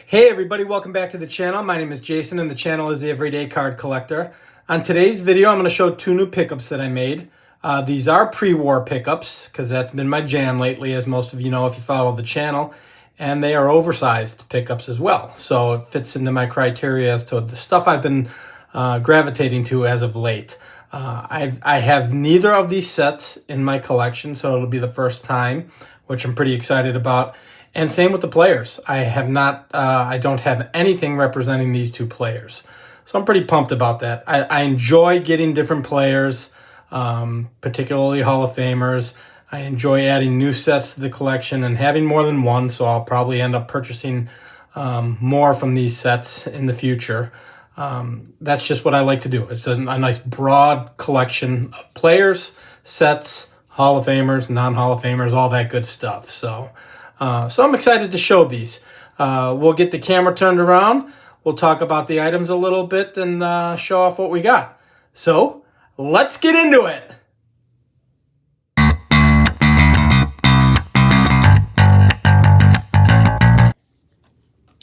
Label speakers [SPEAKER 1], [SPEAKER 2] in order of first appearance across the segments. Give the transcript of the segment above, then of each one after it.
[SPEAKER 1] Hey everybody, welcome back to the channel. My name is Jason and the channel is the Everyday Card Collector. On today's video, I'm going to show two new pickups that I made. These are pre-war pickups because that's been my jam lately, as most of you know if you follow the channel. And they are oversized pickups as well. So it fits into my criteria as to the stuff I've been gravitating to as of late. I have neither of these sets in my collection, so it'll be the first time, which I'm pretty excited about. And same with the players. I don't have anything representing these two players. So I'm pretty pumped about that. I enjoy getting different players, particularly Hall of Famers. I enjoy adding new sets to the collection and having more than one, so I'll probably end up purchasing more from these sets in the future. That's just what I like to do. It's a nice broad collection of players, sets, Hall of Famers, non-Hall of Famers, all that good stuff. So I'm excited to show these. We'll get the camera turned around. We'll talk about the items a little bit and show off what we got. So let's get into it.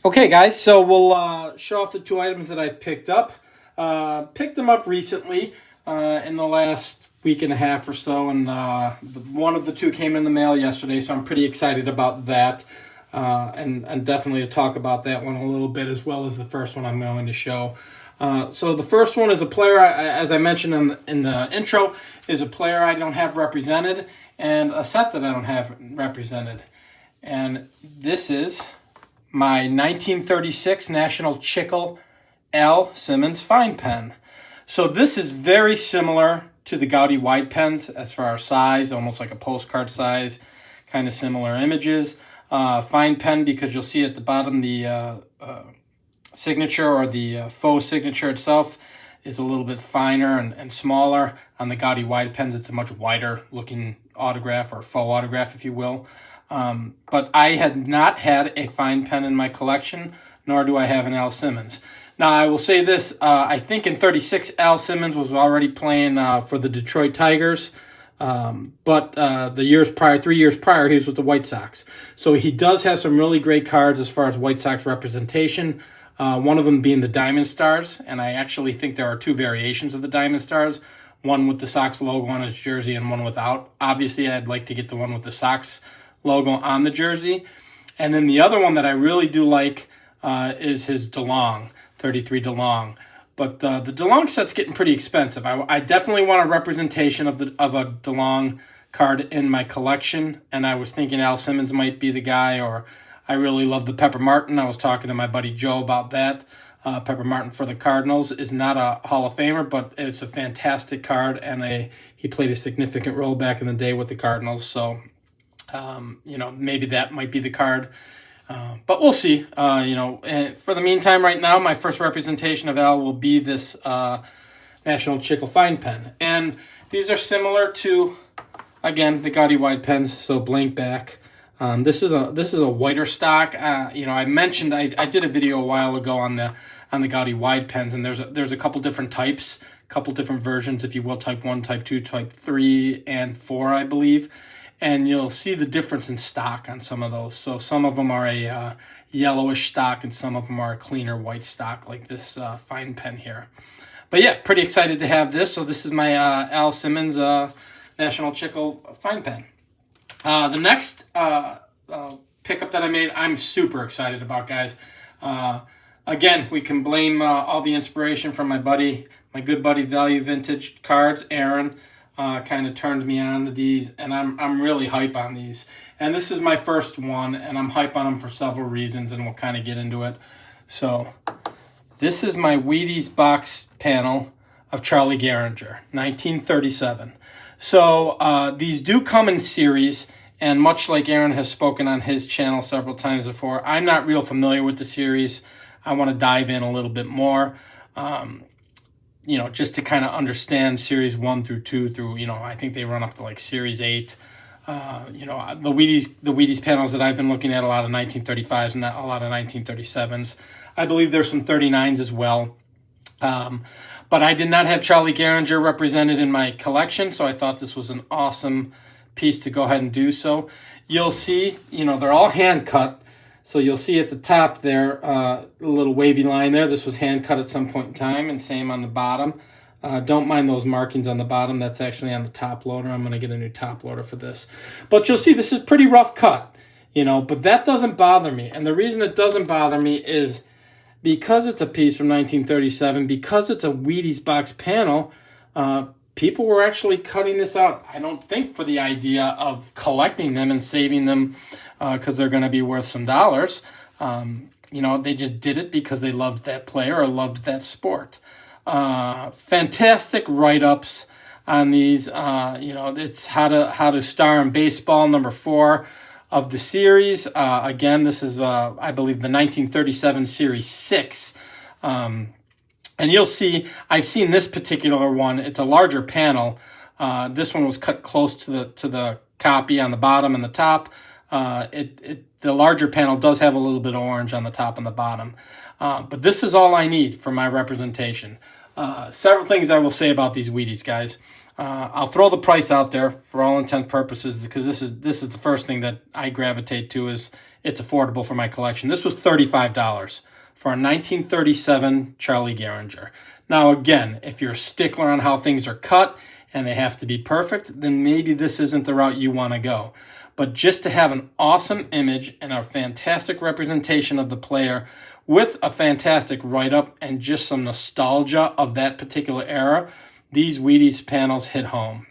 [SPEAKER 1] Okay, guys, so we'll show off the two items that I've picked up. Picked them up recently in the last week and a half or so, and one of the two came in the mail yesterday, so I'm pretty excited about that, and definitely talk about that one a little bit as well as the first one I'm going to show. So the first one is a player, as I mentioned in the intro, is a player I don't have represented, and a set that I don't have represented. And this is my 1936 National Chickle Al Simmons fine pen. So this is very similar to the Gaudy wide pens as far as size, almost like a postcard size, kind of similar images. Fine pen because you'll see at the bottom the signature or the faux signature itself is a little bit finer and smaller. On the Gaudy wide pens, it's a much wider looking autograph or faux autograph, if you will. But I had not had a fine pen in my collection, nor do I have an Al Simmons. Now, I will say this, I think in 36, Al Simmons was already playing for the Detroit Tigers, but the years prior, 3 years prior, he was with the White Sox. So he does have some really great cards as far as White Sox representation, one of them being the Diamond Stars, and I actually think there are two variations of the Diamond Stars, one with the Sox logo on his jersey and one without. Obviously, I'd like to get the one with the Sox logo on the jersey. And then the other one that I really do like is his DeLong, 33 DeLong. But the DeLong set's getting pretty expensive. I definitely want a representation of a DeLong card in my collection, and I was thinking Al Simmons might be the guy, or I really love the Pepper Martin. I was talking to my buddy Joe about that. Pepper Martin for the Cardinals is not a Hall of Famer, but it's a fantastic card, and he played a significant role back in the day with the Cardinals. So maybe that might be the card. But we'll see. For the meantime, right now, my first representation of Al will be this National Chickle fine pen. And these are similar to, again, the Gaudy wide pens, so blank back. This is a whiter stock. I mentioned I did a video a while ago on the Gaudy wide pens, and there's a couple different types, couple different versions, if you will, type 1, type 2, type 3, and 4, I believe. And you'll see the difference in stock on some of those. So some of them are a yellowish stock, and some of them are a cleaner white stock, like this fine pen here. But yeah, pretty excited to have this. So this is my Al Simmons National Chickle fine pen. The next pickup that I made, I'm super excited about, guys. Again, we can blame all the inspiration from my good buddy Value Vintage Cards, Aaron. Kind of turned me on to these, and I'm really hype on these. And this is my first one, and I'm hype on them for several reasons, and we'll kind of get into it. So this is my Wheaties box panel of Charlie Gehringer, 1937. So these do come in series, and much like Aaron has spoken on his channel several times before, I'm not real familiar with the series. I want to dive in a little bit more. Just to kind of understand series 1 through 2 through, I think they run up to like series 8. The Wheaties panels that I've been looking at, a lot of 1935s and a lot of 1937s. I believe there's some 39s as well. But I did not have Charlie Gehringer represented in my collection, so I thought this was an awesome piece to go ahead and do so. You'll see, they're all hand cut. So you'll see at the top there, a little wavy line there. This was hand cut at some point in time, and same on the bottom. Don't mind those markings on the bottom. That's actually on the top loader. I'm going to get a new top loader for this. But you'll see this is pretty rough cut, you know, but that doesn't bother me. And the reason it doesn't bother me is because it's a piece from 1937, because it's a Wheaties box panel, people were actually cutting this out, I don't think for the idea of collecting them and saving them because they're going to be worth some dollars. You know, they just did it because they loved that player or loved that sport. Fantastic write-ups on these. You know, it's how to star in baseball, number 4 of the series. Again, this is, I believe, the 1937 Series 6. And you'll see, I've seen this particular one. It's a larger panel. This one was cut close to the copy on the bottom and the top. The larger panel does have a little bit of orange on the top and the bottom. But this is all I need for my representation. Several things I will say about these Wheaties, guys. I'll throw the price out there for all intent purposes because this is the first thing that I gravitate to is it's affordable for my collection. This was $35 for a 1937 Charlie Gehringer. Now, again, if you're a stickler on how things are cut and they have to be perfect, then maybe this isn't the route you want to go. But just to have an awesome image and a fantastic representation of the player with a fantastic write-up and just some nostalgia of that particular era, these Wheaties panels hit home.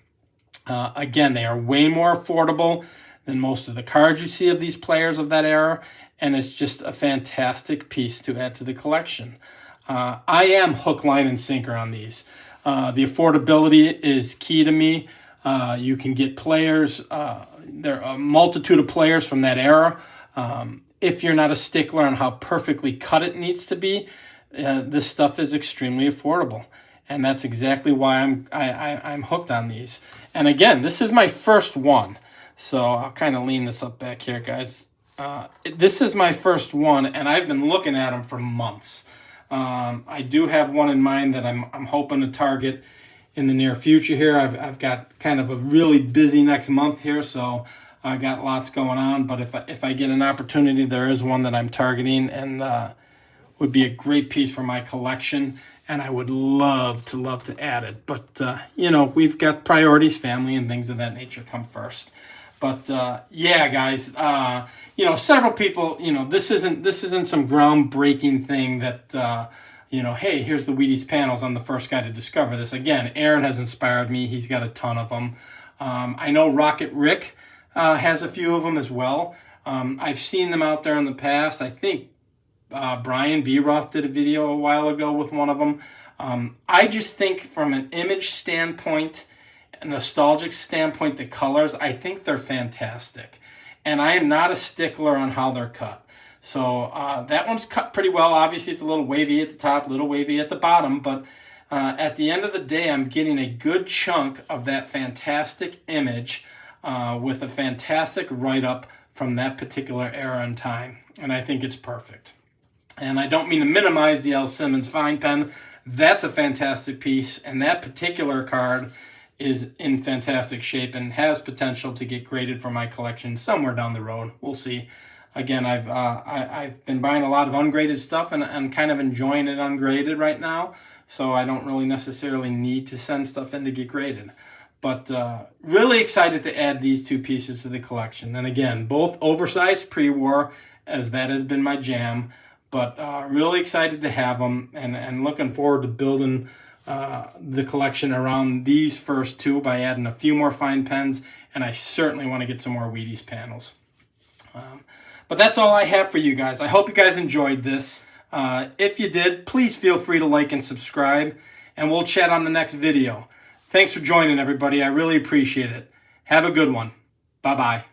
[SPEAKER 1] Again, they are way more affordable than most of the cards you see of these players of that era, and it's just a fantastic piece to add to the collection. I am hook, line, and sinker on these. The affordability is key to me. You can get players, there are a multitude of players from that era. If you're not a stickler on how perfectly cut it needs to be, this stuff is extremely affordable. And that's exactly why I'm hooked on these. And again, this is my first one. So I'll kind of lean this up back here, guys. This is my first one, and I've been looking at them for months. I do have one in mind that I'm hoping to target in the near future here. I've got kind of a really busy next month here, so I got lots going on. But if I get an opportunity, there is one that I'm targeting and would be a great piece for my collection. And I would love to add it. But, you know, we've got priorities, family, and things of that nature come first. But, yeah, guys, you know, several people, you know, this isn't some groundbreaking thing that, you know, hey, here's the Wheaties panels. I'm the first guy to discover this. Again, Aaron has inspired me. He's got a ton of them. I know Rocket Rick has a few of them as well. I've seen them out there in the past. I think Brian B. Roth did a video a while ago with one of them. I just think from an image standpoint, a nostalgic standpoint, the colors, I think they're fantastic. And I am not a stickler on how they're cut. So that one's cut pretty well. Obviously, it's a little wavy at the top, a little wavy at the bottom. But at the end of the day, I'm getting a good chunk of that fantastic image with a fantastic write-up from that particular era and time. And I think it's perfect. And I don't mean to minimize the L. Simmons fine pen. That's a fantastic piece, and that particular card is in fantastic shape and has potential to get graded for my collection somewhere down the road. We'll see. Again, I've been buying a lot of ungraded stuff, and I'm kind of enjoying it ungraded right now, so I don't really necessarily need to send stuff in to get graded. But really excited to add these two pieces to the collection. And again, both oversized pre-war, as that has been my jam. But really excited to have them and looking forward to building the collection around these first two by adding a few more fine pens. And I certainly want to get some more Wheaties panels. But that's all I have for you guys. I hope you guys enjoyed this. If you did, please feel free to like and subscribe. And we'll chat on the next video. Thanks for joining, everybody. I really appreciate it. Have a good one. Bye-bye.